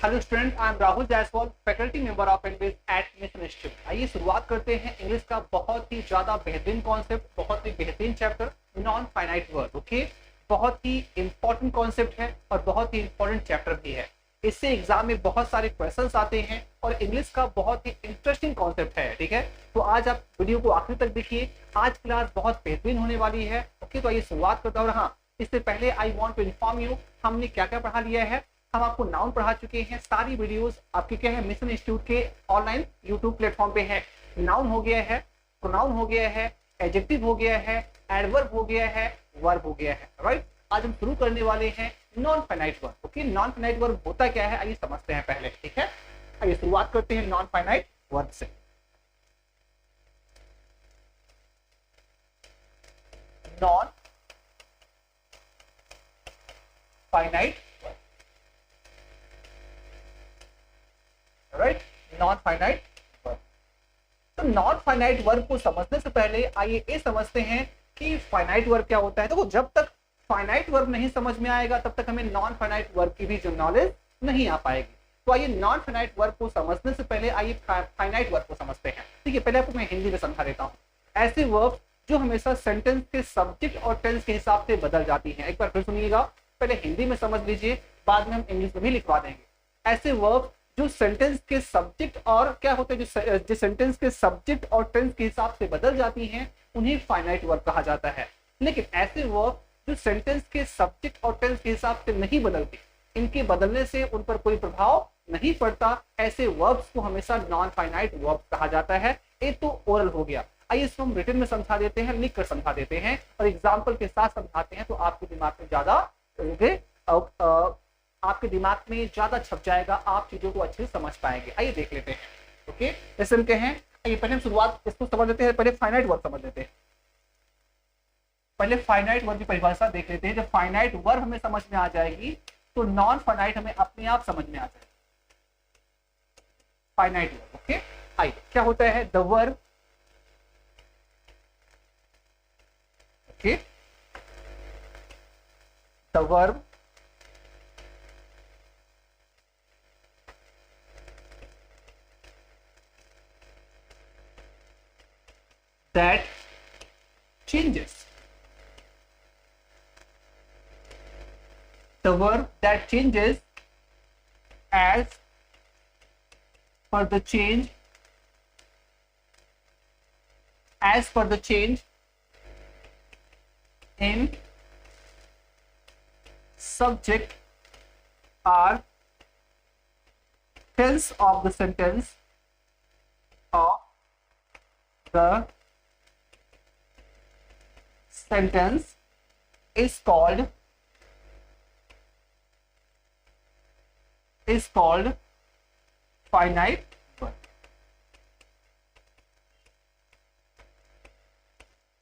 Hello student, I am Rahul Jaiswal, faculty member of English at mission institute. आइए शुरुआत करते हैं इंग्लिश का बहुत ही ज्यादा बेहतरीन कॉन्सेप्ट, बहुत ही बेहतरीन chapter non finite verb. Okay, बहुत ही इंपॉर्टेंट कॉन्सेप्ट है और बहुत ही इंपॉर्टेंट चैप्टर भी है। इससे एग्जाम में बहुत सारे क्वेश्चंस आते हैं और इंग्लिश का बहुत ही इंटरेस्टिंग कॉन्सेप्ट है। ठीक है, तो आज आप वीडियो को आखिर तक देखिए, आज क्लास बहुत बेहतरीन होने वाली है। ओके, तो आइए शुरुआत करता हूँ। और हाँ, इससे पहले I want to inform you, हमने क्या क्या पढ़ा लिया है। हम आपको नाउन पढ़ा चुके हैं, सारी वीडियोस आपके क्या है मिशन इंस्टीट्यूट के ऑनलाइन यूट्यूब प्लेटफॉर्म पे है। नाउन हो गया है, प्रोनाउन हो गया है, एडजेक्टिव हो गया है, एडवर्ब हो गया है, वर्ब हो गया है। राइट, आज हम शुरू करने वाले हैं non finite verb. Okay, non finite verb होता क्या है आइए समझते हैं पहले। ठीक है, आइए शुरुआत करते हैं नॉन फाइनाइट वर्ब से। Non finite, right, non finite verb. तो नॉन फाइनाइट वर्ब को समझने से पहले आइए ये समझते हैं कि फाइनाइट वर्ब क्या होता है। देखो, जब तक फाइनाइट वर्ब नहीं समझ में आएगा तब तक हमें नॉन फाइनाइट वर्ब की भी जो नॉलेज नहीं आ पाएगी। तो आइए नॉन फाइनाइट वर्ब को समझने से पहले आइए फाइनाइट वर्ब को समझते हैं। ठीक है, पहले आपको मैं हिंदी में समझा देता हूँ। ऐसे वर्ब जो हमेशा सेंटेंस के सब्जेक्ट और टेंस के हिसाब से बदल जाती हैं। एक बार फिर सुनिएगा, पहले हिंदी में समझ लीजिए, बाद में हम इंग्लिश में भी लिखवा देंगे। ऐसे वर्ब जो सेंटेंस के सब्जेक्ट और क्या होते हैं, जो सेंटेंस के सब्जेक्ट और टेंस के हिसाब से बदल जाती हैं, उन्हें फाइनाइट वर्ब कहा जाता है। लेकिन ऐसे वर्ब जो सेंटेंस के सब्जेक्ट और टेंस के हिसाब से नहीं बदलती, इनके बदलने से उन पर कोई प्रभाव नहीं पड़ता, ऐसे वर्ब्स को हमेशा नॉन फाइनाइट वर्ब कहा जाता है। ये तो ओरल हो गया। आइए इसको हम रिटन में समझा देते हैं, लिख कर समझा देते हैं और एग्जाम्पल के साथ समझाते हैं, तो आपके दिमाग में ज्यादा आपके दिमाग में ज्यादा छप जाएगा, आप चीजों को अच्छे से समझ पाएंगे। आइए देख लेते हैं। ओके, जैसे हम कहें, आइए पहले हम शुरुआत इसको समझ लेते हैं, पहले फाइनाइट वर्ब समझ लेते हैं। पहले फाइनाइट वर्ब की परिभाषा देख लेते हैं। जब फाइनाइट वर्ब हमें समझ में आ जाएगी तो नॉन फाइनाइट हमें अपने आप समझ में आ जाएगा। फाइनाइट वर्ब, ओके, आइए क्या होता है the verb, okay, the verb that changes, the verb that changes as per the change in subject or tense of the sentence of the sentence is called finite verb।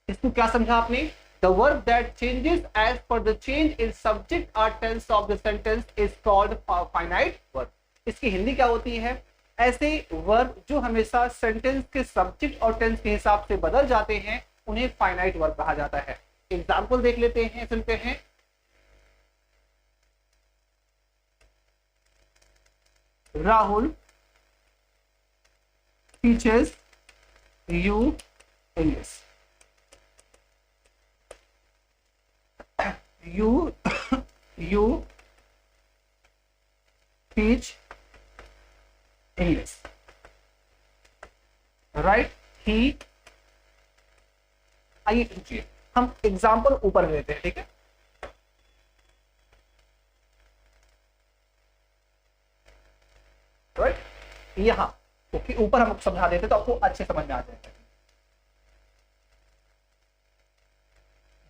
इसको क्या समझा आपने? The verb that changes as per the change in subject or tense of the sentence is called finite verb। इसकी हिंदी क्या होती है? ऐसे verb जो हमेशा सेंटेंस के सब्जेक्ट और टेंस के हिसाब से बदल जाते हैं, उन्हें फाइनाइट वर्ब कहा जाता है। एग्जाम्पल देख लेते हैं, सुनते हैं। Rahul teaches you English। you teach English, right? he, आइए पूछिए, हम एग्जाम्पल ऊपर लेते हैं। ठीक है, राइट, यहां ओके, ऊपर हम समझा देते तो आपको अच्छे समझ में आ जाएगा।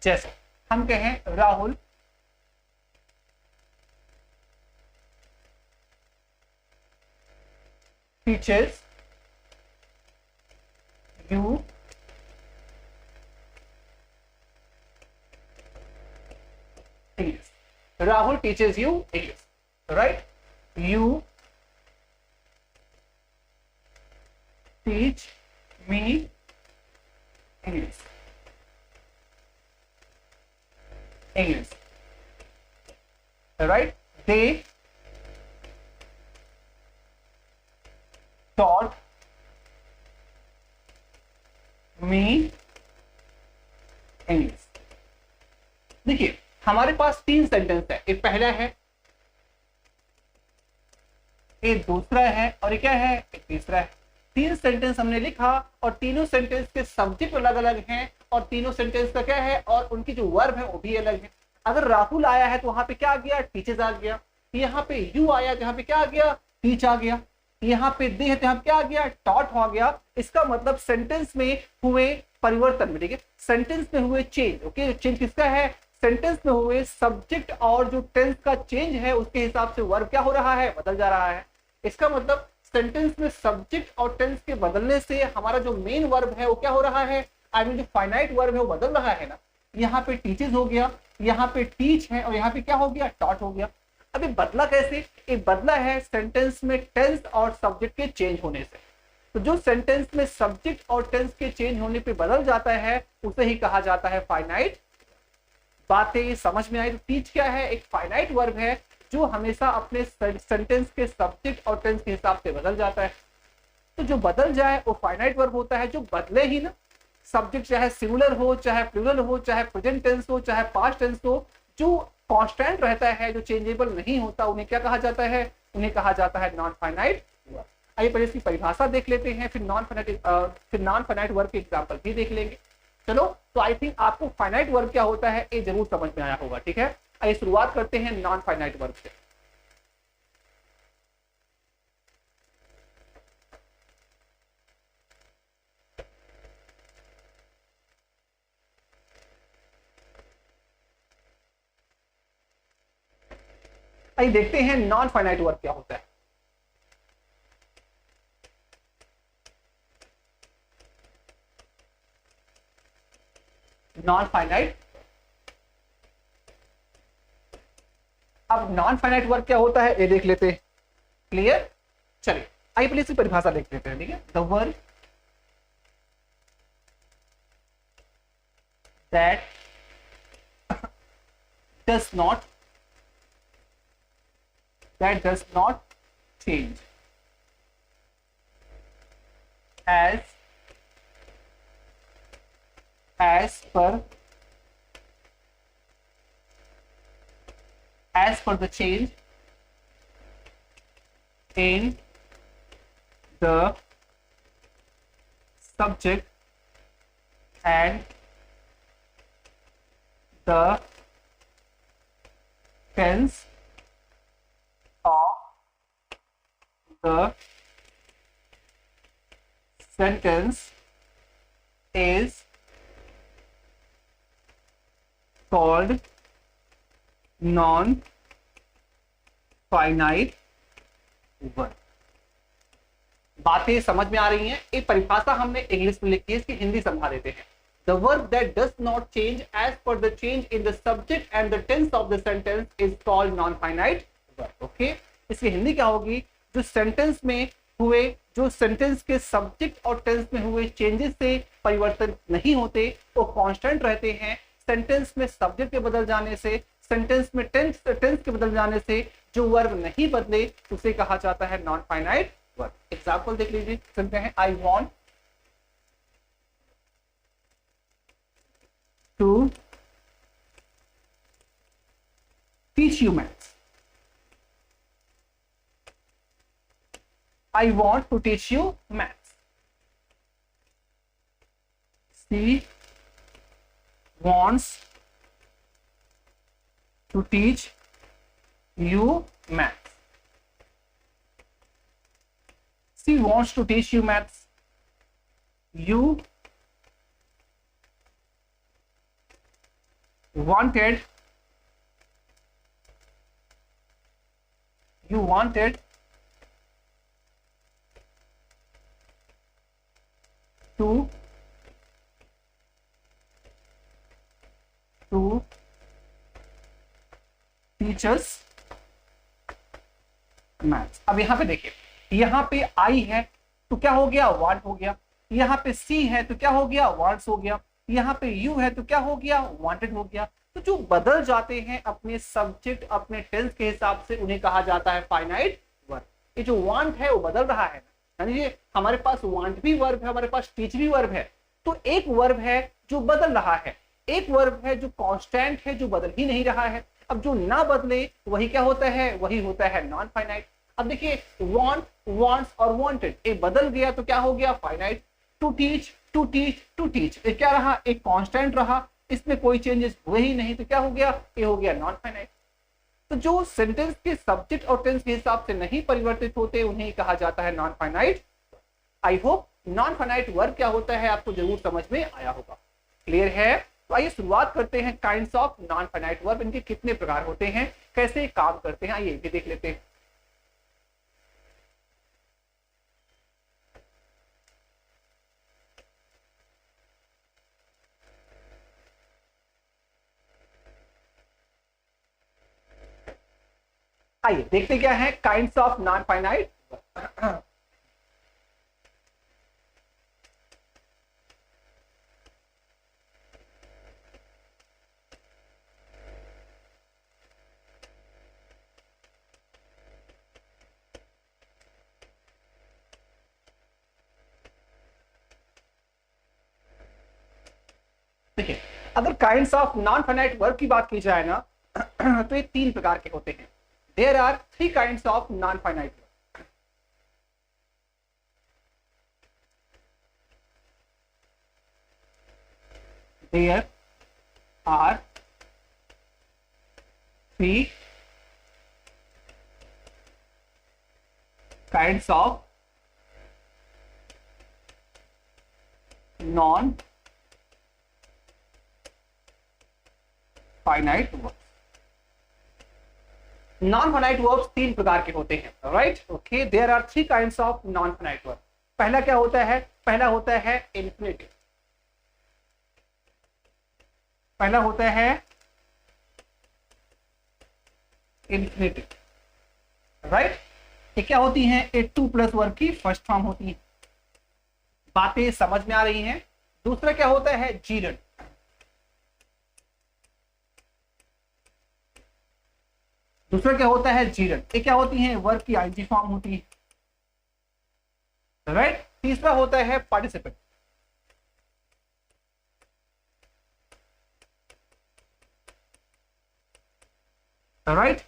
जैसे हम कहें Rahul teaches you English। Rahul teaches you English, right? You teach me English। English, right? They taught me English. देखिए हमारे पास 3 सेंटेंस है, एक पहला है, एक दूसरा है और एक क्या है, एक तीसरा है। 3 सेंटेंस हमने लिखा और तीनों सेंटेंस के सब्जेक्ट अलग अलग हैं और तीनों सेंटेंस का क्या है और उनकी जो वर्ब है वो भी अलग है। अगर राहुल आया है तो वहां पे क्या आ गया, टीचर्स आ गया। यहाँ पे यू आया तो यहाँ पे क्या आ गया, टीच आ गया। यहाँ पे दे है तो यहाँ क्या आ गया, टॉट हो गया। इसका मतलब सेंटेंस में हुए परिवर्तन में, ठीक है, सेंटेंस में हुए चेंज। ओके, चेंज किसका है, सेंटेंस में हुए सब्जेक्ट और जो टेंस का चेंज है उसके हिसाब से वर्ब क्या हो रहा है, बदल जा रहा है। इसका मतलब सेंटेंस में सब्जेक्ट और टेंस के बदलने से हमारा जो मेन वर्ब है वो क्या हो रहा है, आई मीन जो फाइनाइट वर्ब है वो बदल रहा है ना। यहाँ पे टीचेस हो गया, यहाँ पे टीच है और यहाँ पे क्या हो गया, टॉट हो गया। अभी बदला कैसे, ये बदला है सेंटेंस में टेंस और सब्जेक्ट के चेंज होने से। तो जो सेंटेंस में सब्जेक्ट और टेंस के चेंज होने पे बदल जाता है उसे ही कहा जाता है फाइनाइट। बातें समझ में आई। तो टीच क्या है, एक फाइनाइट वर्ब है जो हमेशा अपने सेंटेंस के सब्जेक्ट और टेंस के हिसाब से बदल जाता है। तो जो बदल जाए वो फाइनाइट वर्ब होता है। जो बदले ही ना, सब्जेक्ट चाहे सिंगुलर हो, चाहे प्लूरल हो, चाहे प्रेजेंट टेंस हो, चाहे पास्ट टेंस हो, जो कांस्टेंट रहता है, जो चेंजेबल नहीं होता, उन्हें क्या कहा जाता है, उन्हें कहा जाता है नॉन फाइनाइट वर्ब। आइए पहले इसकी परिभाषा देख लेते हैं, फिर नॉन फाइनाइट वर्ब के एग्जांपल भी देख लेंगे। चलो, तो आई थिंक आपको फाइनाइट वर्ब क्या होता है ये जरूर समझ में आया होगा। ठीक है, आइए शुरुआत करते हैं नॉन फाइनाइट वर्ब से। आइए देखते हैं नॉन फाइनाइट वर्ब क्या होता है। नॉन फाइनाइट, अब नॉन फाइनाइट वर्ब क्या होता है ये देख लेते हैं। क्लियर, चलिए आइए पहले इसकी परिभाषा देख लेते हैं। ठीक है, the verb that does not change as per the change in the subject and the tense of the sentence is called non-finite verb. बातें समझ में आ रही हैं? एक परिभाषा हमने इंग्लिश में लिखी है, इसकी हिंदी समझा देते हैं। The verb that does not change as per the change in the subject and the tense of the sentence is called non-finite verb. Okay? इसकी हिंदी क्या होगी? जो सेंटेंस में हुए, जो सेंटेंस के सब्जेक्ट और टेंस में हुए चेंजेस से परिवर्तन नहीं होते, वो कांस्टेंट रहते हैं। सेंटेंस में सब्जेक्ट के बदल जाने से, सेंटेंस में टेंस के बदल जाने से जो वर्ब नहीं बदले उसे कहा जाता है नॉन फाइनाइट वर्ब। एग्जांपल देख लीजिए, सुनते हैं, I want to teach you maths. I want to teach you maths. She wants to teach you maths. She wants to teach you maths. You wanted to teach us maths. अब यहां पे देखिए, यहां पे आई है तो क्या हो गया, वांट हो गया। यहां पे सी है तो क्या हो गया, वांट्स हो गया। यहां पे यू है तो क्या हो गया, वांटेड हो गया। तो जो बदल जाते हैं अपने सब्जेक्ट, अपने टेंस के हिसाब से, उन्हें कहा जाता है फाइनाइट वर्ब। ये जो वांट है वो बदल रहा है, यानी ये हमारे पास वांट भी वर्ब है, हमारे पास टीच भी वर्ब है। तो एक वर्ब है जो बदल रहा है, एक वर्ब है जो कांस्टेंट है, जो बदल ही नहीं रहा है। अब जो ना बदले वही क्या होता है, वही होता है नॉन फाइनाइट। अब देखिए वांट, वांट्स और वांटेड, एक बदल गया तो क्या हो गया, finite. To teach, to teach, to teach, ये क्या रहा, एक कांस्टेंट रहा, इसमें कोई चेंजेस हुए ही नहीं, तो क्या हो गया, ये हो गया नॉन फाइनाइट। तो जो सेंटेंस के सब्जेक्ट और टेंस के हिसाब से नहीं परिवर्तित होते उन्हें कहा जाता है non finite. I hope non finite verb क्या होता है आपको जरूर समझ में आया होगा। क्लियर है? तो आइए शुरुआत करते हैं kinds of non finite verb, इनके कितने प्रकार होते हैं, कैसे काम करते हैं, आइए भी देख लेते हैं। आइए देखते क्या है काइंड्स ऑफ नॉन फाइनाइट। देखिए अगर kinds of non finite verb की बात की जाए ना तो ये तीन प्रकार के होते हैं। There are three kinds of non finite verb. There are three kinds of non finite verbs. Non finite verbs तीन प्रकार के होते हैं, right? Okay, there are three kinds of non finite verb. पहला क्या होता है, पहला होता है इंफिनिटिव। पहला होता है इंफिनिटिव, राइट? ये क्या होती है, ए टू प्लस वर्ब की फर्स्ट फॉर्म होती है। बातें समझ में आ रही हैं? दूसरा क्या होता है, जीरंड। दूसरा क्या होता है, जीरंड। ये क्या होती है, वर्ब की आईजी फॉर्म होती है, राइट? तीसरा होता है पार्टिसिपेंट, राइट?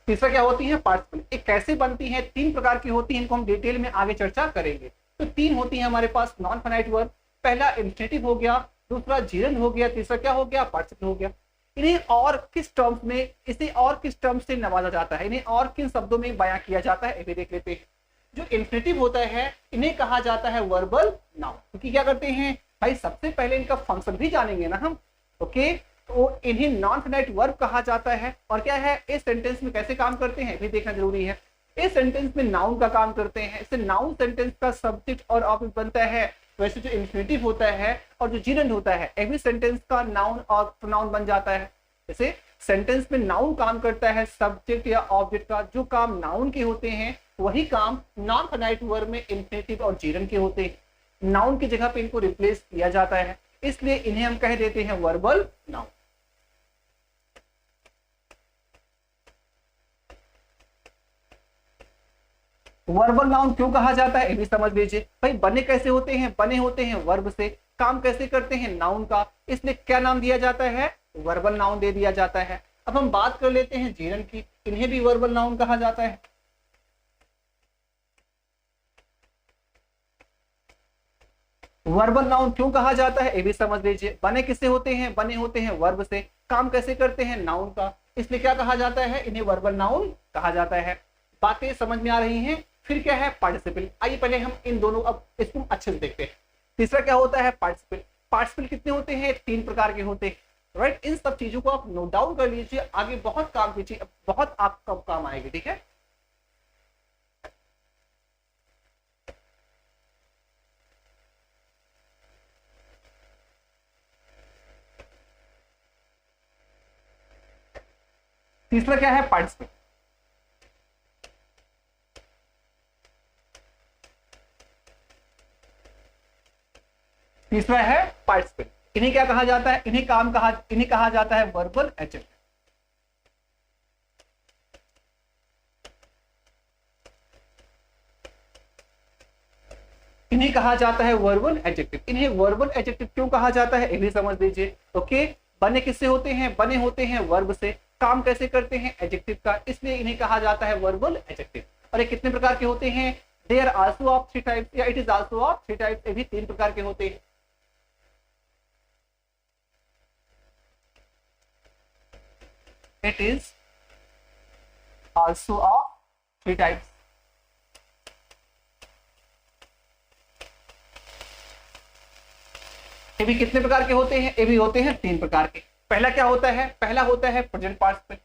तीसरा क्या होती है, पार्टिसिपेंट। ये कैसे बनती है, तीन प्रकार की होती है, इनको हम डिटेल में आगे चर्चा करेंगे। तो तीन होती है हमारे पास नॉन फाइनाइट वर्ब। पहला इंफिनिटिव हो गया, दूसरा जीरंड हो गया, तीसरा क्या हो गया, पार्टिसिपेंट हो गया। इन्हें और किस टर्म्स में, इसे और किस टर्म से नवाजा जाता है, इन्हें और किन शब्दों में बयां किया जाता है, ये भी देख लेते हैं। जो इंफिनिटिव होता है इन्हें कहा जाता है वर्बल नाउन, क्योंकि क्या करते हैं भाई, सबसे पहले इनका फंक्शन भी जानेंगे ना हम। ओके, तो इन्हें नॉन फाइनाइट वर्ब कहा जाता है। और क्या है, इस सेंटेंस में कैसे काम करते हैं भी देखना जरूरी है। इस सेंटेंस में नाउन का काम करते हैं, इससे नाउन सेंटेंस का सब्जेक्ट और ऑब्जेक्ट बनता है। वैसे जो इंफिनिटिव होता है और जो जीरंड होता है, एवरी सेंटेंस का नाउन और प्रोनाउन बन जाता है। जैसे सेंटेंस में नाउन काम करता है सब्जेक्ट या ऑब्जेक्ट का, जो काम नाउन के होते हैं वही काम नॉन फाइनाइट वर्ब में इंफिनिटिव और जीरंड के होते हैं। नाउन की जगह पे इनको रिप्लेस किया जाता है, इसलिए इन्हें हम कह देते हैं वर्बल नाउन। वर्बल नाउन क्यों कहा जाता है ये भी समझ लीजिए। भाई बने कैसे होते हैं, बने होते हैं वर्ब से, काम कैसे करते हैं नाउन का, इसलिए क्या नाम दिया जाता है, वर्बल नाउन दे दिया जाता है। अब हम बात कर लेते हैं जीरंड की, इन्हें भी वर्बल नाउन कहा जाता है। वर्बल नाउन क्यों कहा जाता है ये भी समझ लीजिए। बने किससे होते हैं, बने होते हैं वर्ब से, काम कैसे करते हैं नाउन का, इसलिए क्या कहा जाता है, इन्हें वर्बल नाउन कहा जाता है। बातें समझ में आ रही हैं? फिर क्या है, पार्टिसिपल। आइए पहले हम इन दोनों अब इसको अच्छे से देखते हैं। तीसरा क्या होता है, पार्टिसिपल। पार्टिसिपल कितने होते हैं, तीन प्रकार के होते हैं, राइट? इन सब चीजों को आप नोट डाउन कर लीजिए, आगे बहुत काम कीजिए, बहुत आपका काम आएगी, ठीक है? तीसरा क्या है, पार्टिसिपेट। तीसरा है पार्टिसिपेट। इन्हें क्या कहा जाता है, इन्हें कहा जाता है वर्बल एजेंट। इन्हें कहा जाता है वर्बल एडजेक्टिव। इन्हें वर्बल एडजेक्टिव क्यों कहा जाता है ये भी समझ लीजिए। ओके, बने किससे होते हैं? बने होते हैं वर्ब से। काम कैसे करते हैं? एडजेक्टिव का, इसलिए इन्हें कहा जाता है वर्बल एडजेक्टिव। और ये कितने प्रकार के होते हैं? They are also of 3 types, या it is also of 3 types. ये भी 3 प्रकार के होते हैं। It is also of 3 types. ये भी कितने प्रकार के होते हैं? ये भी होते हैं 3 प्रकार के। पहला क्या होता है? पहला होता है प्रेजेंट पार्टिसिपल।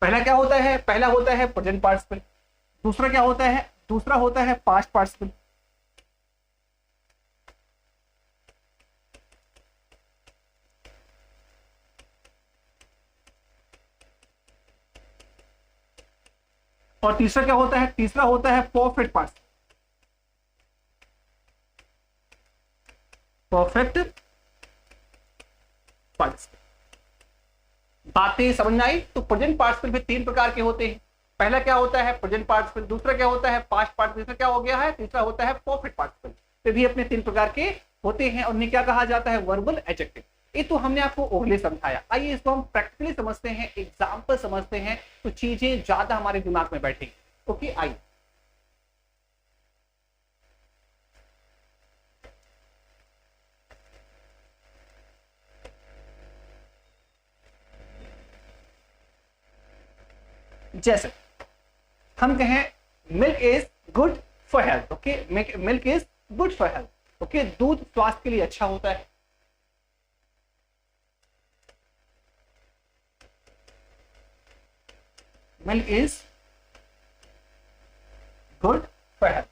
पहला क्या होता है? पहला होता है प्रेजेंट पार्टिसिपल। दूसरा क्या होता है? दूसरा होता है पास्ट पार्टिसिपल। और तीसरा क्या होता है? तीसरा होता है परफेक्ट पार्टिसिपल। Perfect participle. बातें समझ में आई? तो प्रेजेंट पार्टिसिपल भी 3 प्रकार के होते हैं। पहला क्या होता है? Present participle. दूसरा क्या होता है? Past participle. तीसरा क्या हो गया है? तीसरा होता है परफेक्ट पार्टिसिपल। ये भी अपने 3 प्रकार के होते हैं और इन्हें क्या कहा जाता है? Verbal adjective. ये तो हमने आपको ओवरली समझाया। आइए इसको हम प्रैक्टिकली समझते हैं, एग्जाम्पल समझते हैं, तो चीजें ज्यादा हमारे दिमाग में बैठेंगी। ओके, आइए। जैसे हम कहें milk is good for health. Okay, milk is good for health. Okay, दूध स्वास्थ्य के लिए अच्छा होता है। Milk is good for health.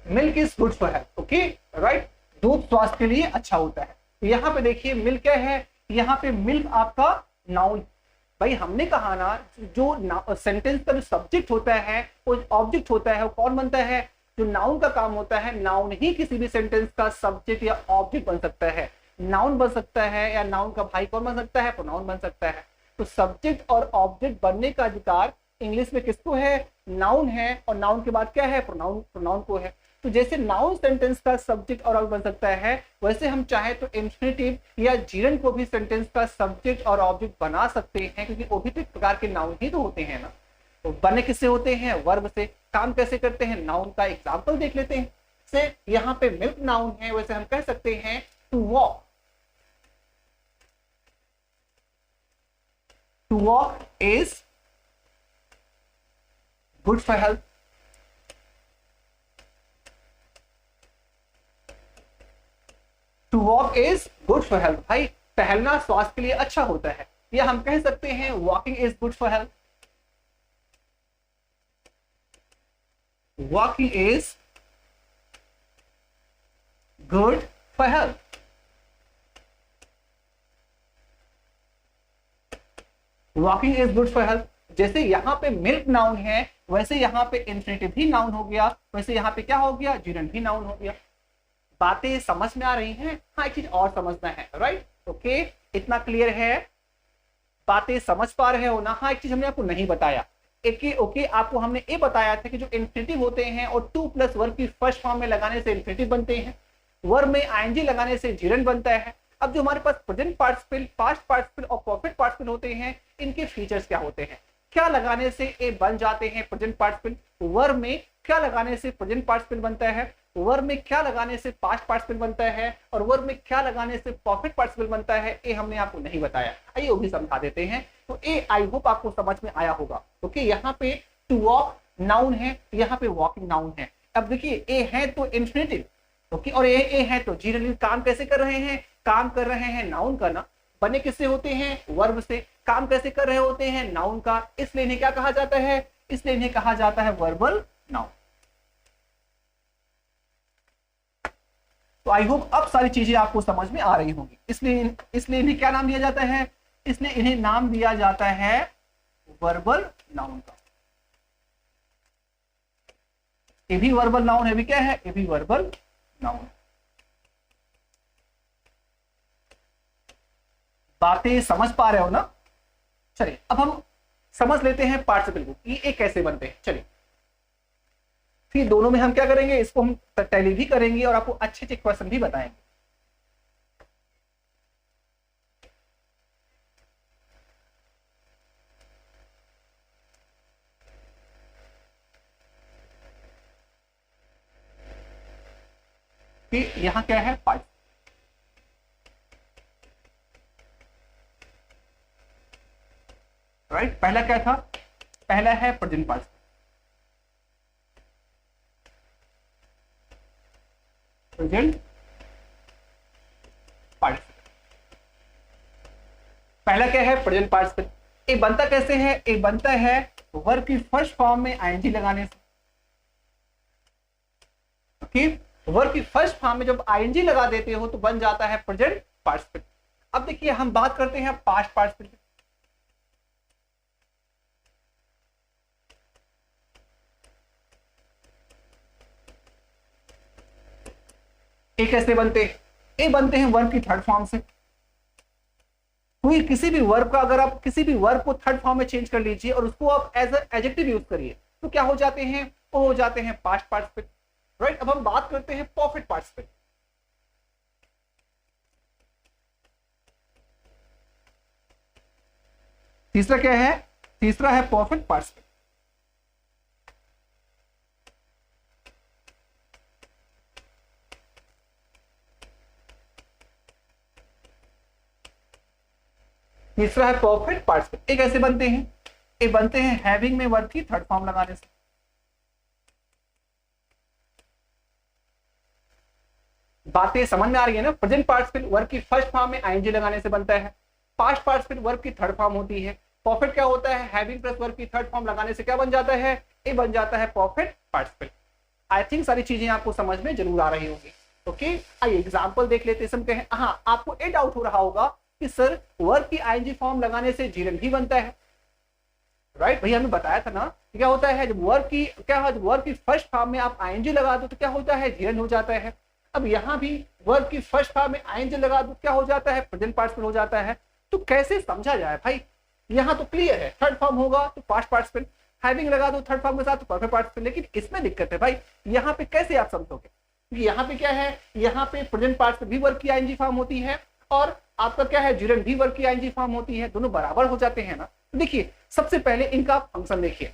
Milk is good for health. Okay, right, दूध स्वास्थ्य के लिए अच्छा होता है। तो यहाँ पे देखिए मिल्क क्या है? यहाँ पे मिल्क आपका नाउन। भाई हमने कहा ना, जो सेंटेंस का जो सब्जेक्ट होता है वो ऑब्जेक्ट होता है, वो कौन बनता है? जो नाउन का काम होता है। नाउन ही किसी भी सेंटेंस का सब्जेक्ट या ऑब्जेक्ट बन सकता है। नाउन बन सकता है, या नाउन का भाई कौन बन सकता है? प्रोनाउन बन सकता है। तो सब्जेक्ट और ऑब्जेक्ट बनने का अधिकार इंग्लिश में किसको है? नाउन है। और नाउन के बाद क्या है? प्रोनाउन। प्रोनाउन को है। तो जैसे नाउन सेंटेंस का सब्जेक्ट और ऑब्जेक्ट बन सकता है, वैसे हम चाहे तो इंफिनिटिव या जीरन को भी सेंटेंस का सब्जेक्ट और ऑब्जेक्ट बना सकते हैं, क्योंकि वो भी तो एक प्रकार के नाउन ही तो होते हैं ना। तो बने किससे होते हैं? वर्ब से। काम कैसे करते हैं? नाउन का एग्जाम्पल देख लेते हैं। से यहाँ पे मिल्क नाउन है, वैसे हम कह सकते हैं to walk. To walk is good for health. To walk is good for health. भाई टहलना स्वास्थ्य के लिए अच्छा होता है। या हम कह सकते हैं walking is good for health. Walking is good for health. Walking is good for health. जैसे यहाँ पे मिल्क नाउन है, वैसे यहाँ पे इंफिनिटिव भी नाउन हो गया, वैसे यहाँ पे क्या हो गया? जीरन भी नाउन हो गया। बातें समझ में आ रही हैं? हाँ, एक चीज और समझना है, राइट? ओके, इतना क्लियर है? बातें समझ पा रहे हो ना? हाँ, एक चीज हमने आपको नहीं बताया। ओके, आपको हमने ये बताया था कि जो इन्फिनिटिव होते हैं और 2 प्लस वर्ब की फर्स्ट फॉर्म में लगाने से इन्फिनिटिव बनते हैं, वर्ब में आईएनजी लगाने से जीरन बनता है। अब जो हमारे पास प्रेजेंट पार्टिसिपल, पास्ट पार्टिसिपल और परफेक्ट पार्टिसिपल होते हैं, इनके फीचर्स क्या होते हैं? क्या लगाने से ये बन जाते हैं प्रेजेंट पार्टिसिपल? वर्ब में क्या लगाने से प्रेजेंट पार्टिसिपल बनता है? वर्ब में क्या लगाने से पास्ट पार्टिसिपल बनता है? और वर्ब में क्या लगाने से परफेक्ट पार्टिसिपल बनता है? ये हमने आपको नहीं बताया। आइए वो भी समझा देते हैं। तो ये आई होप आपको समझ में आया होगा। ओके, यहाँ पे टू वॉक नाउन है, यहाँ पे वॉकिंग नाउन है। अब देखिए ए है तो इंफिनिटिव, ओके, और ए है तो जीरन। काम कैसे कर रहे हैं? काम कर रहे हैं नाउन का ना। बने किससे होते हैं? वर्ब से। काम कैसे कर रहे होते हैं? नाउन का। इसलिए इन्हें क्या कहा जाता है? इसलिए इन्हें कहा जाता है वर्बल नाउन। तो आई होप अब सारी चीजें आपको समझ में आ रही होंगी। इसलिए इन्हें क्या नाम दिया जाता है? इसलिए इन्हें नाम दिया जाता है वर्बल नाउन का। ये भी वर्बल नाउन है, भी क्या है? ये भी वर्बल नाउन। बातें समझ पा रहे हो ना? चलिए अब हम समझ लेते हैं पार्टिसिपल को, ये कैसे बनते हैं। चलिए फिर दोनों में हम क्या करेंगे, इसको हम टैली भी करेंगे और आपको अच्छे अच्छे क्वेश्चन भी बताएंगे। कि यहां क्या है, पार्ट, राइट। पहला क्या था, पहला है प्रेजेंट पार्ट, प्रेजेंट पार्टिसिपल। पहला क्या है, प्रेजेंट पार्टिसिपल। ये बनता कैसे है, ये बनता है वर्ब की फर्स्ट फॉर्म में आईएनजी लगाने से। ओके, वर्ब की फर्स्ट फॉर्म में जब आईएनजी लगा देते हो तो बन जाता है प्रेजेंट पार्टिसिपल। अब देखिए हम बात करते हैं पास्ट पार्टिसिपल। ये कैसे बनते हैं, ये बनते हैं वर्ब की थर्ड फॉर्म से। कोई किसी भी वर्ब का, अगर आप किसी भी वर्ब को थर्ड फॉर्म में चेंज कर लीजिए और उसको आप एज एडजेक्टिव यूज करिए तो क्या हो जाते हैं, वो हो जाते हैं पास्ट पार्टिसिपल, राइट। अब हम बात करते हैं परफेक्ट पार्टिसिपल। तीसरा क्या है, तीसरा है परफेक्ट पार्टिसिपल। तीसरा है परफेक्ट पार्टिसिपल। ये कैसे बनते हैं, ये बनते हैं हैविंग में वर्ब की थर्ड फॉर्म लगाने से। बातें समझ में आ रही है ना? प्रेजेंट पार्टिसिपल वर्ब की फर्स्ट फॉर्म में आईएनजी लगाने से बनता है। पास्ट पार्टिसिपल वर्ब की थर्ड फॉर्म होती है। परफेक्ट क्या होता है, हैविंग प्लस वर्ब की थर्ड फॉर्म लगाने से क्या बन जाता है, ये बन जाता है परफेक्ट पार्टिसिपल। आई थिंक सारी चीजें आपको समझ में जरूर आ रही होगी। ओके, आइए एग्जांपल देख लेते हैं। हाँ, आपको ये डाउट हो रहा होगा कि सर वर्ब की आईएनजी फॉर्म लगाने से जीरन भी बनता है, राइट। भैया हमें बताया था ना क्या होता है, जब वर्ब की फर्स्ट फॉर्म में आप आईएनजी लगा दो तो क्या होता है, जीरन हो जाता है। अब यहाँ भी वर्ब की फर्स्ट फॉर्म में आईएनजी लगा दो क्या हो जाता है, प्रेजेंट पार्टिसिपल हो जाता है। तो कैसे समझा जाए भाई, यहाँ तो क्लियर है, थर्ड फॉर्म होगा तो पास्ट पार्टिसिपल, हैविंग लगा दो थर्ड फॉर्म के साथ तो परफेक्ट पार्टिसिपल। लेकिन इसमें दिक्कत है भाई, यहाँ पे कैसे आप समझोगे, क्योंकि यहाँ पे क्या है, यहाँ पे प्रेजेंट पार्टिसिपल भी वर्ब की आईएनजी फॉर्म होती है और आपका क्या है, जीरन भी वर्ब की आईएनजी फॉर्म होती है, दोनों बराबर हो जाते हैं ना। देखिए सबसे पहले इनका फंक्शन देखिए।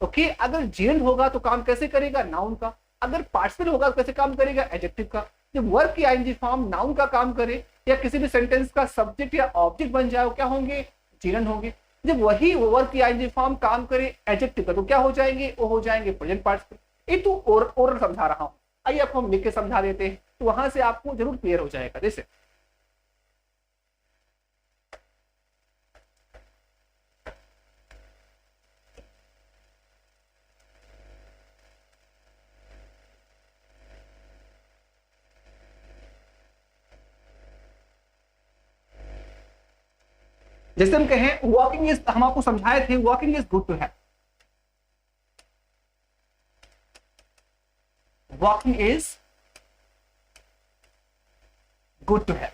ओके, अगर जीरन होगा तो काम कैसे करेगा, नाउन का। अगर पार्टिसिपल होगा तो कैसे काम करेगा, एडजेक्टिव का। जब वर्ब की आईएनजी फॉर्म नाउन का काम करे या किसी भी सेंटेंस का सब्जेक्ट या ऑब्जेक्ट बन जाए, क्या होंगे, जीरन होंगे। जब वही वर्ब की आईएनजी फॉर्म काम करे एडजेक्टिव का तो क्या हो जाएंगे, वो हो जाएंगे प्रेजेंट पार्टिसिपल। ये तो ओरल समझा रहा हूं, आइए आपको हम लिख के समझा देते हैं तो वहां से आपको जरूर क्लियर हो जाएगा। जैसे जैसे हम कहें वॉकिंग इज, हम आपको समझाए थे walking is good to have. Walking is good to have.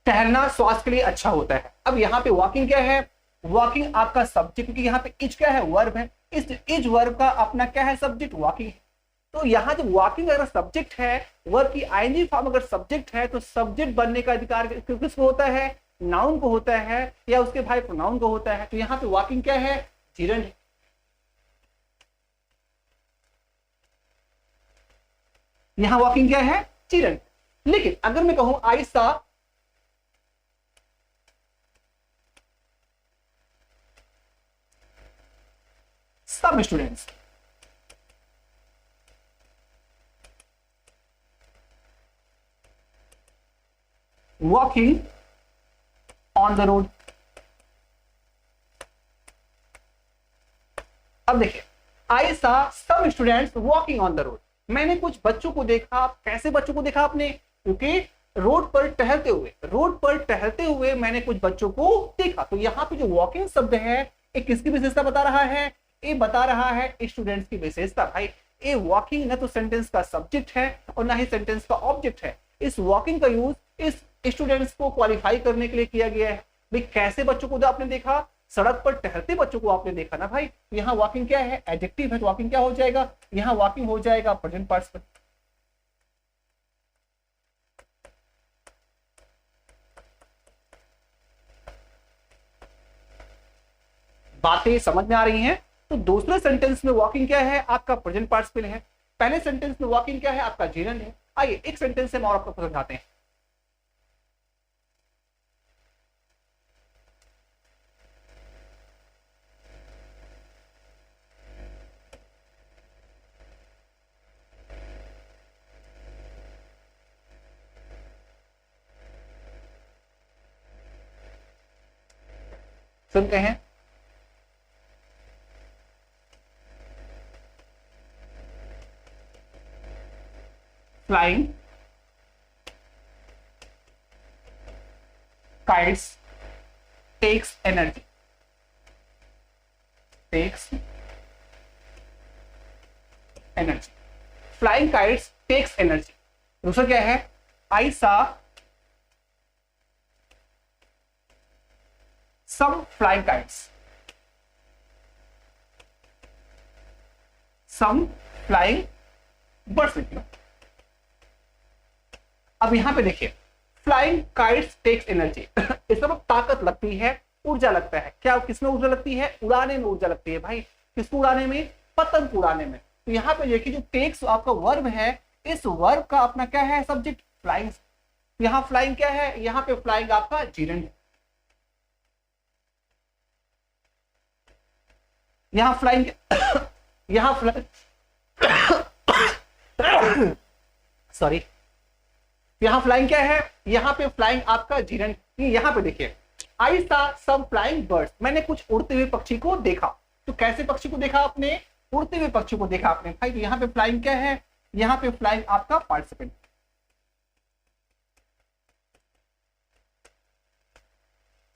टहलना स्वास्थ्य के लिए अच्छा होता है। अब यहाँ पे वॉकिंग क्या है, वॉकिंग आपका सब्जेक्ट, क्योंकि यहाँ पे इज क्या है, वर्ब है। इस इज वर्ब का अपना क्या है, सब्जेक्ट, वॉकिंग है। तो यहाँ जब वॉकिंग अगर सब्जेक्ट है, वर्ब की आईएनजी फॉर्म अगर सब्जेक्ट है तो सब्जेक्ट बनने का अधिकार किसको होता है, नाउन को होता है या उसके भाई प्रोनाउन को होता है। तो यहाँ पे वॉकिंग क्या है, जीरन है। यहाँ वॉकिंग क्या है, जीरन। लेकिन अगर मैं कहूं आई सा some students walking on the road। अब देखिए, I saw some students walking on the road। मैंने कुछ बच्चों को देखा। कैसे बच्चों को देखा आपने, क्योंकि रोड पर टहलते हुए मैंने कुछ बच्चों को देखा। तो यहाँ पे जो वॉकिंग शब्द है ये किसकी विशेषता बता रहा है, ए बता रहा है स्टूडेंट्स की विशेषता। भाई ए वॉकिंग ना तो सेंटेंस का सब्जेक्ट है और ना ही सेंटेंस का ऑब्जेक्ट है। इस वॉकिंग का यूज इस स्टूडेंट्स को क्वालिफाई करने के लिए किया गया है। भाई कैसे बच्चों को आपने देखा, सड़क पर टहलते बच्चों को आपने देखा ना भाई। यहाँ वॉकिंग क्या है, एडजेक्टिव है, तो वॉकिंग क्या हो जाएगा, यहाँ वॉकिंग हो जाएगा प्रेजेंट पार्टिसिपल। बातें समझ में आ रही हैं? तो दूसरे सेंटेंस में वॉकिंग क्या है, आपका प्रेजेंट पार्टिसिपल है। पहले सेंटेंस में वॉकिंग क्या है, आपका जीरन है। आइए एक सेंटेंस से हम और आपको समझाते हैं। सुनते हैं। Flying kites takes energy, flying kites takes energy। दूसरा क्या है, I saw some flying kites, some flying birds लिखना। अब यहां पे देखिए फ्लाइंग काइट्स टेक्स एनर्जी इसमें ताकत लगती है, ऊर्जा लगता है। क्या किसमें ऊर्जा लगती है, उड़ाने में ऊर्जा लगती है। भाई किसको उड़ाने में, पतंग उड़ाने में। तो यहाँ पे देखिए जो टेक्स आपका वर्ब है, इस वर्ब का अपना क्या है, सब्जेक्ट फ्लाइंग। यहाँ फ्लाइंग क्या है, यहाँ पे फ्लाइंग आपका जीरंड है। यहाँ फ्लाइंग यहाँ फ्लाइंग सॉरी, यहाँ फ्लाइंग क्या है, यहाँ पे फ्लाइंग आपका जीरन। यहाँ पे देखिए आई सा सम फ्लाइंग बर्ड्स, मैंने कुछ उड़ते हुए पक्षी को देखा। तो कैसे पक्षी को देखा आपने, उड़ते हुए पक्षी को देखा आपने। भाई तो यहाँ पे फ्लाइंग क्या है, यहाँ पे फ्लाइंग आपका पार्टिसिपेंट।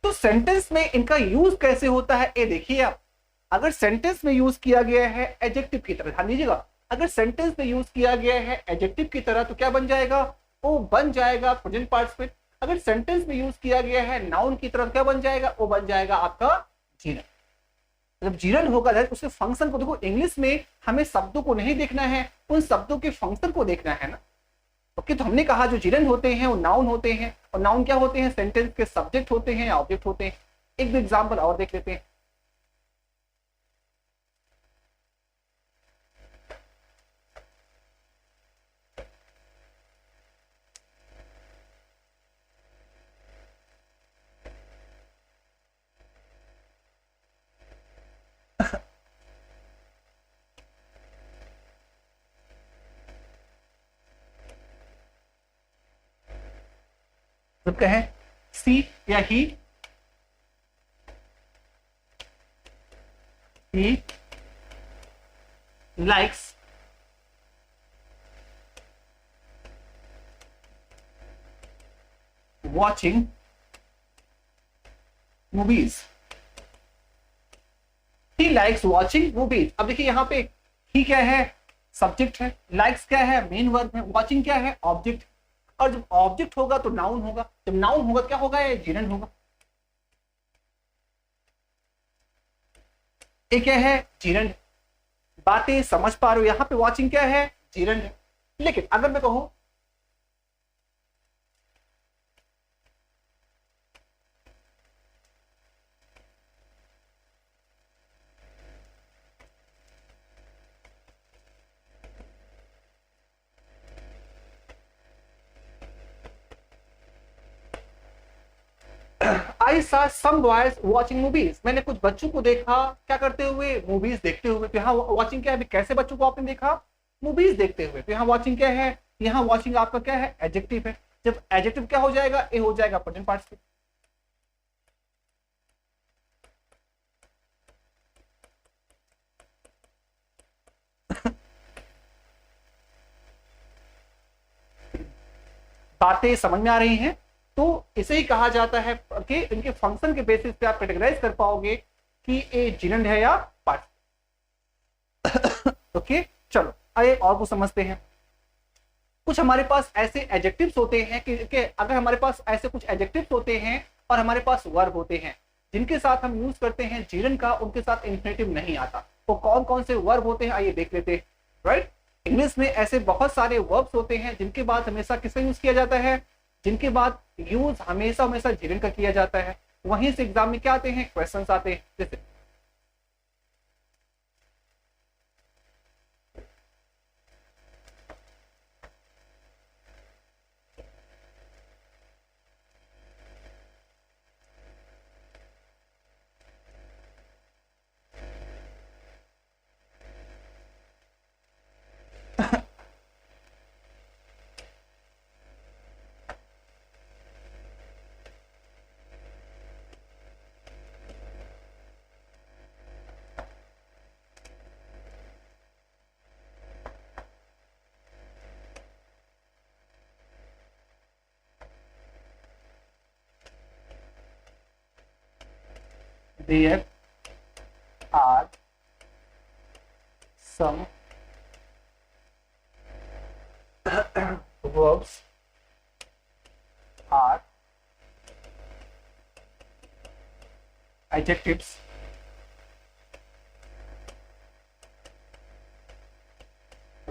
तो सेंटेंस में इनका यूज कैसे होता है, ये देखिए आप। अगर सेंटेंस में यूज किया गया है एडजेक्टिव की तरह, ध्यान दीजिएगा, अगर सेंटेंस में यूज किया गया है एडजेक्टिव की तरह तो क्या बन जाएगा, वो बन जाएगा प्रेजेंट पार्टिसिपल। अगर सेंटेंस में यूज किया गया है नाउन की तरफ, क्या बन जाएगा, वो बन जाएगा आपका जीरन। जब जीरन होगा उसके फंक्शन को देखो। इंग्लिश में हमें शब्दों को नहीं देखना है, उन शब्दों के फंक्शन को देखना है ना। ओके, तो हमने कहा जो जीरन होते हैं वो नाउन होते हैं, और नाउन क्या होते हैं, सेंटेंस के सब्जेक्ट होते हैं या ऑब्जेक्ट होते हैं। एक दो एग्जाम्पल और देख लेते हैं। जब कहें सी या he likes watching movies, he likes watching movies. अब देखिए यहाँ पे ही क्या है, सब्जेक्ट है, लाइक्स क्या है, मेन वर्ब है, वॉचिंग क्या है, ऑब्जेक्ट। और जब ऑब्जेक्ट होगा तो नाउन होगा, जब नाउन होगा क्या होगा, ये जीरन होगा। ये क्या है, जीरन। बातें समझ पा रहे हो, यहां पे वॉचिंग क्या है, जीरन है। लेकिन अगर मैं कहूं I saw some boys watching movies, मैंने कुछ बच्चों को देखा क्या करते हुए, मूवीज देखते हुए। तो यहाँ वॉचिंग क्या है, कैसे बच्चों को आपने देखा, मूवीज देखते हुए। तो यहाँ वॉचिंग क्या है, यहाँ वॉचिंग आपका क्या है, एडजेक्टिव है। जब एडजेक्टिव क्या हो जाएगा, ये हो जाएगा प्रेजेंट पार्टिसिपल। बातें समझ में आ रही हैं? तो इसे ही कहा जाता है कि इनके फंक्शन के बेसिस पे आप कैटेगराइज कर पाओगे कि ये जीरन है या पार्ट। ओके, चलो आइए और कुछ समझते हैं। कुछ हमारे पास ऐसे एडजेक्टिव्स होते हैं कि अगर हमारे पास ऐसे कुछ एडजेक्टिव्स होते हैं और हमारे पास वर्ब होते हैं जिनके साथ हम यूज करते हैं जीरन का, उनके साथ इंफिनिटिव नहीं आता। तो कौन कौन से वर्ब होते हैं आइए देख लेते हैं। राइट, इंग्लिश में ऐसे बहुत सारे वर्ब्स होते हैं जिनके बाद हमेशा किसका यूज किया जाता है, जिनके बाद यूज हमेशा हमेशा जीरन का किया जाता है। वहीं से एग्जाम में क्या आते हैं, क्वेश्चन आते हैं। जैसे there are some verbs are adjectives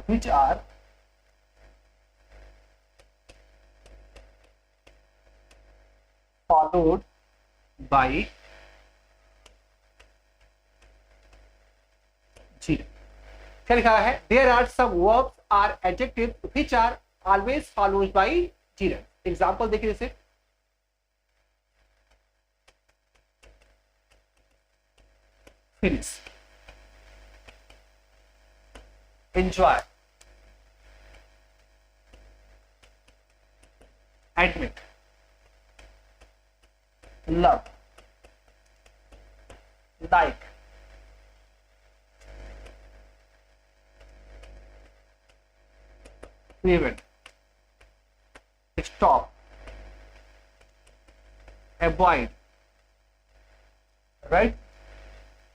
which are followed by G। क्या लिखा है, there are some verbs are adjective which are always followed by gerund. Example देखिए, जैसे finish, enjoy, admit, love, like, prevent, stop, avoid, right,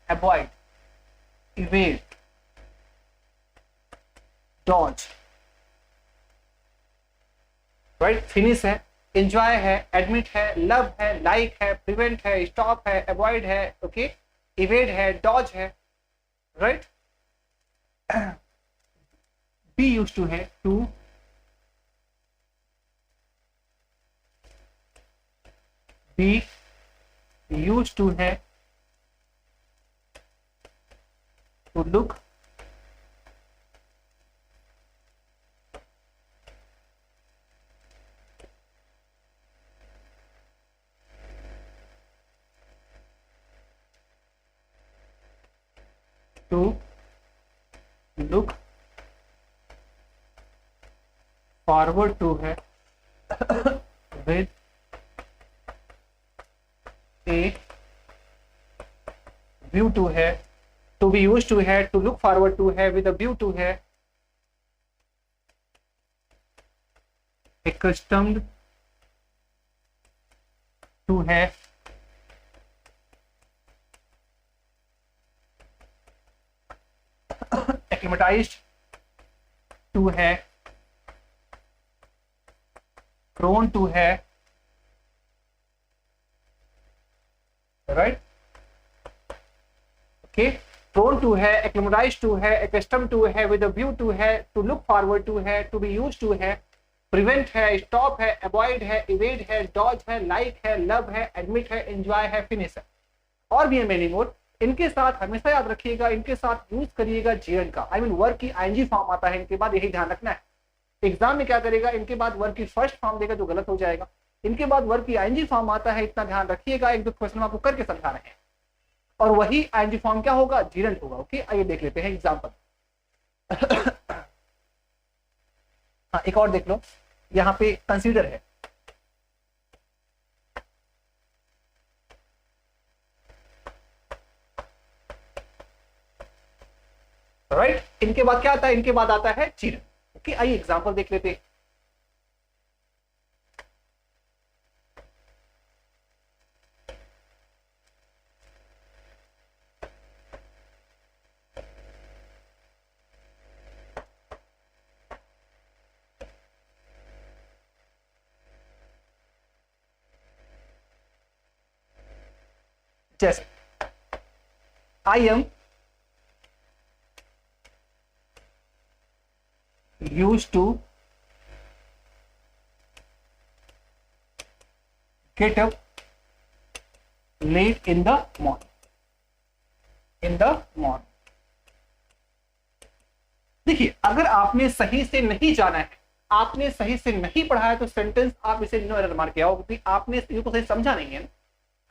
avoid, evade, dodge, right, finish है, enjoy है, admit है, love है, like है, prevent है, stop है, avoid है, okay, evade है, dodge है, right, be used to है, to, be used to है, to look, to look forward to है with a view to है, to be used to है, to look forward to है, with a view to है, accustomed to है, acclimatized to है, prone to है, right, okay, prone to है, acclimatized to है, accustomed to है, with a view to है, to look forward to है, to be used to है, prevent है, stop है, avoid है, evade है, dodge है, like है, love है, admit है, enjoy है, finish है। और भी है मेनी मोर। इनके साथ हमेशा याद रखिएगा, इनके साथ यूज करिएगा जीएन का, आई मीन वर्ब की आईएनजी फॉर्म आता है इनके बाद, यही ध्यान रखना है। एग्जाम में क्या करेगा, इनके बाद वर्ब की फर्स्ट फॉर्म देगा जो गलत हो जाएगा, इनके बाद वर्ब की आईएनजी फॉर्म आता है, इतना ध्यान रखिएगा। एक दो क्वेश्चन आपको करके समझा रहे हैं, और वही आईएनजी फॉर्म क्या होगा, जीरंट होगा। ओके, आइए देख लेते हैं एग्जाम्पल। हाँ, एक और देख लो, यहाँ पे कंसीडर है, राइट, इनके बाद क्या आता है, इनके बाद आता है जीरन। ओके, आइए एग्जाम्पल देख लेते हैं। जैसे I am use to get up late in the morning, in the morning. देखिए अगर आपने सही से नहीं जाना है, आपने सही से नहीं पढ़ा है, तो सेंटेंस आप इसे नो एरर मार के आओ, क्योंकि आपने इसको सही समझा नहीं है।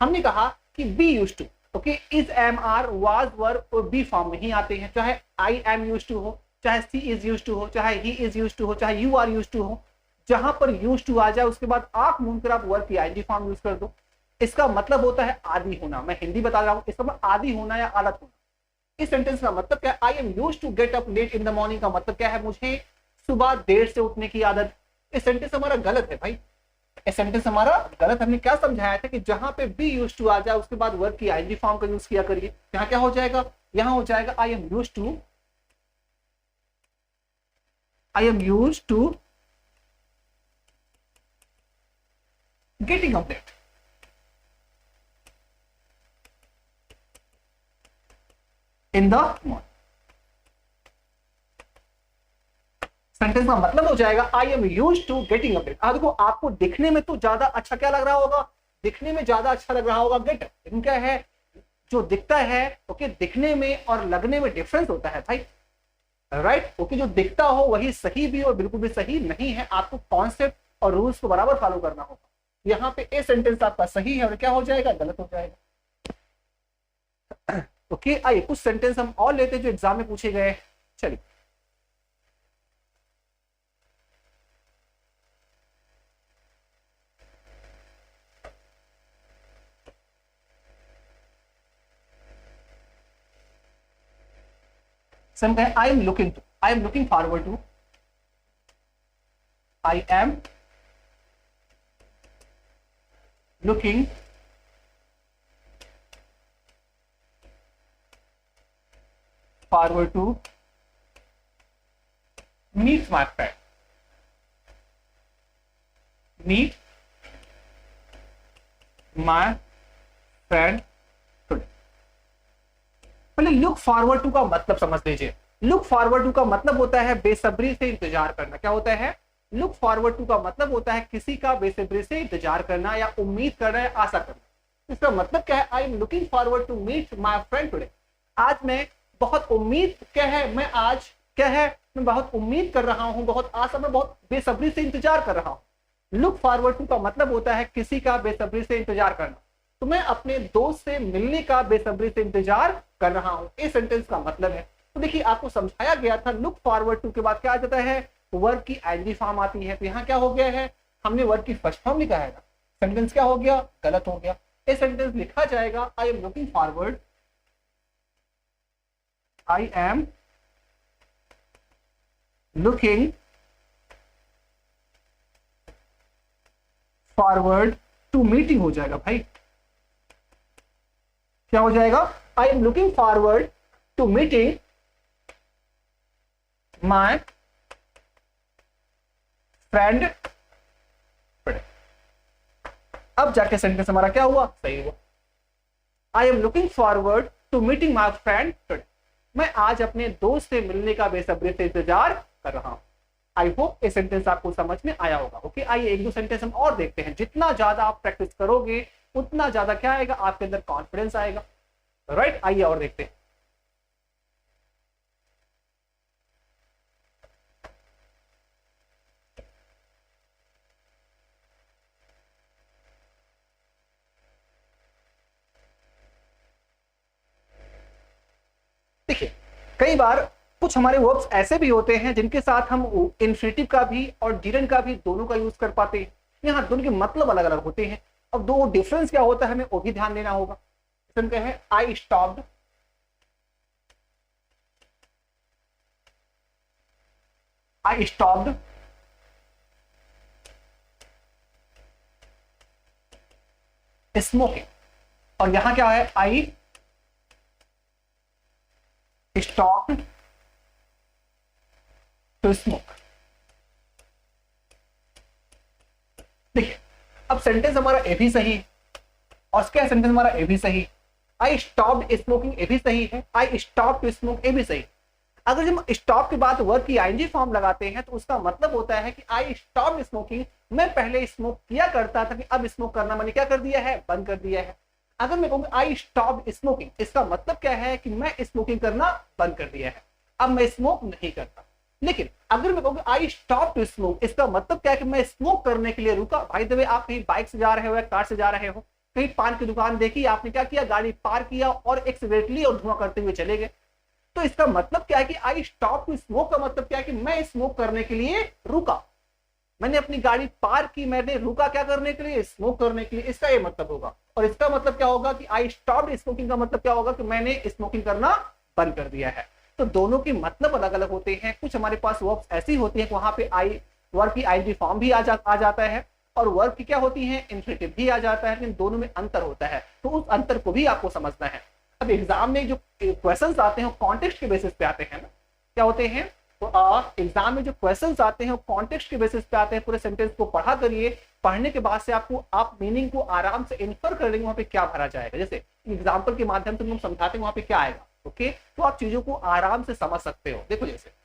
हमने कहा कि be use to, okay, is, am, are, was, were और बी फॉर्म में ही आते हैं, चाहे आई एम यूज टू हो, चाहे सी इज यूज टू हो, चाहे ही इज यूज टू हो, चाहे यू आर यूज टू हो। जहां पर यूज टू आ जाए उसके बाद आंख मूंद कर आप वर्ब की आईएनजी फॉर्म यूज कर दो। इसका मतलब होता है आदि होना। मैं हिंदी बता रहा हूं, इसका मतलब आदि होना या आदत होना। इस सेंटेंस का मतलब क्या है? I am use to get up late in the morning का मतलब क्या है? मुझे सुबह देर से उठने की आदत। इस सेंटेंस हमारा गलत है भाई, इस सेंटेंस हमारा गलत। हमने क्या समझाया था कि जहां पे बी यूज टू आ जाए उसके बाद वर्ब की आईएनजी फॉर्म का यूज किया करिए। यहां क्या हो जाएगा? यहां हो जाएगा I am use to, I am use to getting up late. In the morning. Sentence का मतलब हो जाएगा I am use to getting up late. देखो आपको दिखने में तो ज्यादा अच्छा क्या लग रहा होगा? दिखने में ज्यादा अच्छा लग रहा होगा गेट। लेकिन क्या है, जो दिखता है ओके, दिखने में और लगने में डिफरेंस होता है भाई, राइट? ओके, जो दिखता हो वही सही भी और बिल्कुल भी सही नहीं है। आपको कॉन्सेप्ट और रूल्स को बराबर फॉलो करना होगा। यहाँ पे ए सेंटेंस आपका सही है और क्या हो जाएगा? गलत हो जाएगा। ओके, आइए कुछ सेंटेंस हम और लेते हैं जो एग्जाम में पूछे गए। चलिए सम कहें I am looking to, I am looking forward to, I am looking forward to meet my friend, meet my friend today. पहले लुक फॉरवर्ड टू का मतलब समझ लीजिए। लुक फॉरवर्ड टू का मतलब होता है बेसब्री से इंतजार करना। क्या होता है? लुक फॉरवर्ड टू का मतलब होता है किसी का बेसब्री से इंतजार करना या उम्मीद करना या आशा करना। इसका मतलब क्या है? I am looking forward to meet my friend today. आज मैं बहुत उम्मीद, क्या है, मैं आज क्या है, मैं बहुत उम्मीद कर रहा हूं, बहुत आशा, मैं बहुत बेसब्री से इंतजार कर रहा हूं। लुक फॉरवर्ड टू का मतलब होता है किसी का बेसब्री से इंतजार करना। तो मैं अपने दोस्त से मिलने का बेसब्री से इंतजार कर रहा हूं, इस सेंटेंस का मतलब है। तो देखिए आपको समझाया गया था लुक फॉरवर्ड टू के बाद क्या आ जाता है? वर्ब की आईएनजी फॉर्म आती है। तो यहाँ क्या हो गया है? हमने वर्ब की फर्स्ट फॉर्म लिखा है ना, सेंटेंस क्या हो गया? गलत हो गया। ये सेंटेंस लिखा जाएगा I am looking forward, I am looking forward to meeting हो जाएगा भाई। क्या हो जाएगा? I am looking forward to meeting my friend. अब जाके सेंटेंस हमारा क्या हुआ? सही हुआ। I am looking forward to meeting my friend today. मैं आज अपने दोस्त से मिलने का बेसब्री से इंतजार कर रहा हूं। आई होप ये सेंटेंस आपको समझ में आया होगा। ओके, आइए एक दो सेंटेंस हम और देखते हैं। जितना ज्यादा आप प्रैक्टिस करोगे उतना ज्यादा क्या आएगा? आपके अंदर कॉन्फिडेंस आएगा, राइट? आइए और देखते हैं। देखिए कई बार कुछ हमारे वर्ब्स ऐसे भी होते हैं जिनके साथ हम इन्फिनिटिव का भी और डिरेंट का भी दोनों का यूज कर पाते हैं। यहाँ दोनों के मतलब अलग अलग होते हैं। अब दो डिफरेंस क्या होता है हमें वो भी ध्यान देना होगा। है I stopped, I stopped smoking, और यहां क्या है? I stopped to smoke. देखिए अब सेंटेंस हमारा ए भी सही और क्या सेंटेंस हमारा ए भी सही। आई स्टॉप्ड स्मोकिंग ये भी सही है, आई स्टॉप टू स्मोक ये भी सही। अगर जब स्टॉप के बाद वर्ब की आईएनजी फॉर्म लगाते हैं तो उसका मतलब होता है कि आई स्टॉप्ड स्मोकिंग, मैं पहले स्मोक किया करता था कि अब स्मोक करना मैंने क्या कर दिया है, बंद कर दिया है। अगर मैं कहूँ आई स्टॉप्ड स्मोकिंग, इसका मतलब क्या है कि मैं स्मोकिंग करना बंद कर दिया है, अब मैं स्मोक नहीं करता। लेकिन अगर मैं कहूँ आई स्टॉप टू स्मोक, इसका मतलब क्या है कि मैं स्मोक करने के लिए रुका। भाई द वे आप कहीं बाइक से जा रहे हो या कार से जा रहे हो, कहीं पान की दुकान देखी, आपने क्या किया, गाड़ी पार किया और एक्सीलरेट ली और धुआं करते हुए चले गए। तो इसका मतलब क्या है कि आई स्टॉप टू स्मोक का मतलब क्या है कि मैं स्मोक करने के लिए रुका, मैंने अपनी गाड़ी पार की, मैंने रुका क्या करने के लिए, स्मोक करने के लिए, इसका ये मतलब होगा। और इसका मतलब क्या होगा कि आई स्टॉप्ड स्मोकिंग का मतलब क्या होगा कि मैंने स्मोकिंग करना बंद कर दिया है। तो दोनों के मतलब अलग अलग होते हैं। कुछ हमारे पास वर्ब्स ऐसी होती हैं कि वहां पे आई वर्ब की आईएनजी फॉर्म भी आ जाता है और वर्ब की क्या होती है, इंफिनिटिव भी आ जाता है, लेकिन दोनों में अंतर होता है। तो उस अंतर को भी आपको समझना है। अब एग्जाम में जो क्वेश्चंस आते हैं कॉन्टेक्स्ट के बेसिस पे आते हैं ना, क्या होते हैं, तो एग्जाम में जो क्वेश्चंस आते हैं कॉन्टेक्स्ट के बेसिस पे आते हैं। पूरे सेंटेंस को पढ़ा करिए, पढ़ने के बाद से आपको आप मीनिंग को आराम से इन्फर कर लेंगे वहां पे क्या भरा जाएगा। जैसे एग्जाम्पल के माध्यम से हम समझाते हैं वहां पे क्या आएगा, ओके, तो आप चीजों को आराम से समझ सकते हो। देखो जैसे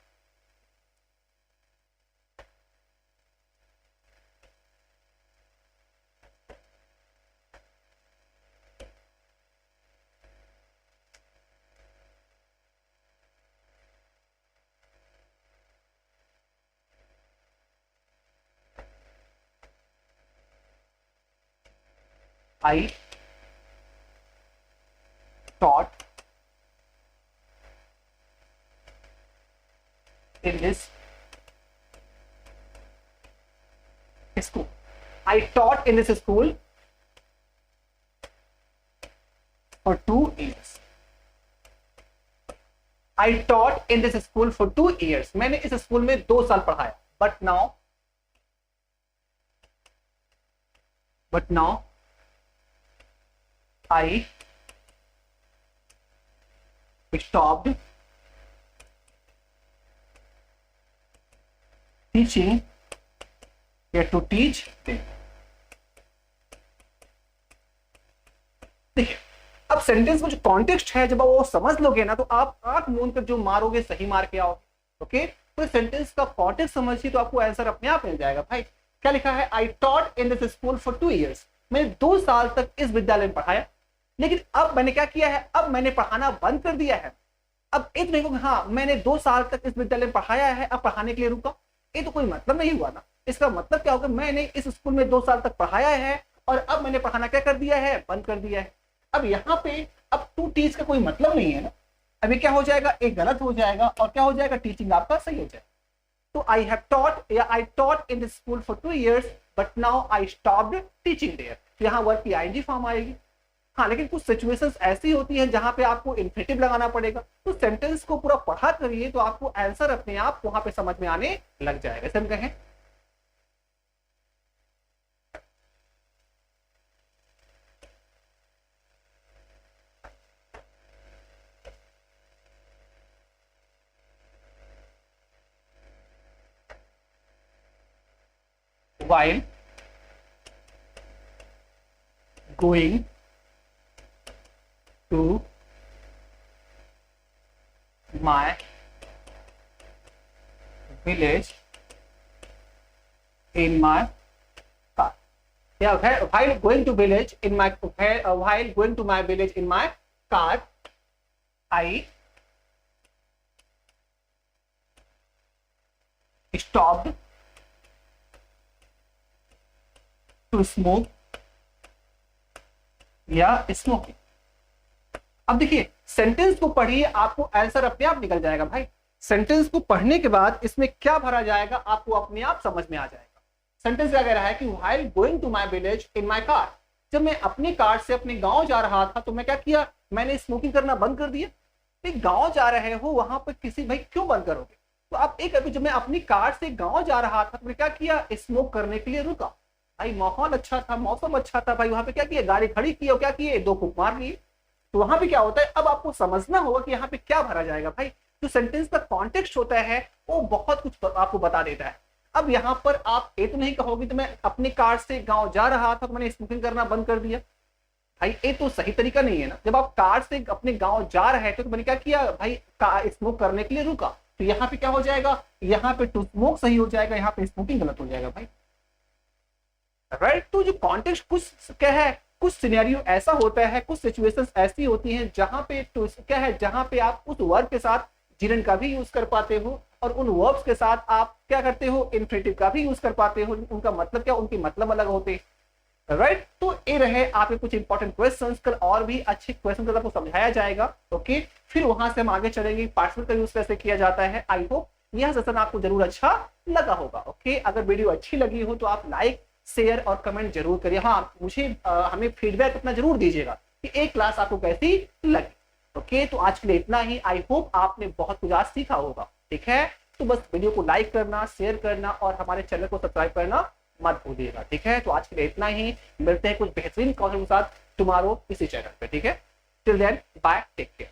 I taught in this school. I taught in this school for 2 years. I taught in this school for 2 years. मैंने इस स्कूल में 2 साल पढ़ाया. But now I stopped teaching here to teach them. देखिए, अब सेंटेंस में जो कॉन्टेक्स्ट है जब वो समझ लोगे ना तो आप आंख मूंद कर जो मारोगे सही मार के आओगे। ओके, तो सेंटेंस का कॉन्टेक्स्ट समझिए तो आपको आंसर अपने आप मिल जाएगा। भाई क्या लिखा है, आई taught in this school for 2 years. मैंने 2 साल तक इस विद्यालय में पढ़ाया, लेकिन अब मैंने क्या किया है, अब मैंने पढ़ाना बंद कर दिया है। अब ये तो नहीं कहूँगा हाँ मैंने 2 साल तक इस विद्यालय में पढ़ाया है अब पढ़ाने के लिए रुका, ये तो कोई मतलब नहीं हुआ ना। इसका मतलब क्या होगा, मैंने इस स्कूल में 2 साल तक पढ़ाया है और अब मैंने पढ़ाना क्या कर दिया है, बंद कर दिया है। अब यहाँ पे अब टू टीच का कोई मतलब नहीं है ना। अभी क्या हो जाएगा, एक गलत हो जाएगा और क्या हो जाएगा, टीचिंग आपका सही हो जाएगा। तो आई हैव टॉट या I taught in this school for 2 years but now I stopped teaching there. यहाँ वर्ब की आईएनजी फॉर्म आएगी। हाँ, लेकिन कुछ सिचुएशंस ऐसी होती हैं जहां पे आपको इन्फिनिटिव लगाना पड़ेगा। तो सेंटेंस को पूरा पढ़ा करिए तो आपको आंसर अपने आप वहां पे समझ में आने लग जाएगा। ऐसे हम कहें while going to my village in my car. Yeah, while going to village in my while going to my village in my car, I stopped to smoke या स्मोकिंग। अब देखिए सेंटेंस को पढ़िए, आपको आंसर अपने आप निकल जाएगा। भाई सेंटेंस को पढ़ने के बाद इसमें क्या भरा जाएगा आपको अपने आप समझ में आ जाएगा। सेंटेंस क्या कह रहा है कि while going to my village in my car, जब मैं अपनी कार से अपने गांव जा रहा था तो मैं क्या किया, मैंने स्मोकिंग करना बंद कर दिया। गांव जा रहे हो वहां पर किसी भाई क्यों बंद करोगे, तो आप एक अभी जब मैं अपनी कार से गांव जा रहा था तो मैं क्या किया, स्मोक करने के लिए रुका। भाई माहौल अच्छा था, मौसम अच्छा था, भाई वहां पे क्या किया, गाड़ी खड़ी की और क्या किए, 2 फूंक मार लिए। तो वहां पे क्या होता है, अब आपको समझना होगा कि यहाँ पे क्या भरा जाएगा। भाई जो सेंटेंस का कॉन्टेक्स्ट होता है वो बहुत कुछ आपको बता देता है। अब यहाँ पर आप ये तो नहीं कहोगे तो मैं अपनी कार से गांव जा रहा था तो मैंने स्मोकिंग करना बंद कर दिया। भाई ये तो सही तरीका नहीं है ना। जब आप कार से अपने गांव जा रहे थे तो मैंने क्या किया भाई, कार स्मोक करने के लिए रुका, तो यहाँ पे क्या हो जाएगा, यहाँ पे टू स्मोक सही हो जाएगा, यहाँ पे स्मोकिंग गलत हो जाएगा भाई, राइट। तो जो कॉन्टेक्स्ट कुछ क्या है, कुछ सिनेरियो ऐसा होता है, कुछ सिचुएशंस ऐसी होती हैं जहां पे क्या है, जहां पे आप उस वर्ब के साथ जिरन का भी यूज कर पाते हो और उन वर्ब्स के साथ आप क्या करते हो, इन्फिनेटिव का भी यूज कर पाते हो। उनका मतलब क्या, उनके मतलब अलग होते हैं, राइट। तो ये रहे आपके कुछ इंपॉर्टेंट क्वेश्चंस। कल और भी अच्छे क्वेश्चन आपको समझाया जाएगा, ओके। फिर वहां से हम आगे चलेंगे, पार्टिसिपल का यूज कैसे किया जाता है। आई होप यह सेशन आपको जरूर अच्छा लगा होगा, ओके। अगर वीडियो अच्छी लगी हो तो आप लाइक शेयर और कमेंट जरूर करिए। हाँ, मुझे हमें फीडबैक अपना जरूर दीजिएगा कि एक क्लास आपको कैसी लगी, ओके। तो आज के लिए इतना ही। आई होप आपने बहुत कुछ आज सीखा होगा, ठीक है। तो बस वीडियो को लाइक करना, शेयर करना और हमारे चैनल को सब्सक्राइब करना मत भूलिएगा, ठीक है। तो आज के लिए इतना ही, मिलते हैं कुछ बेहतरीन कॉन्सेप्ट के साथ टुमारो इसी चैनल पे, ठीक है। Till then bye, take care.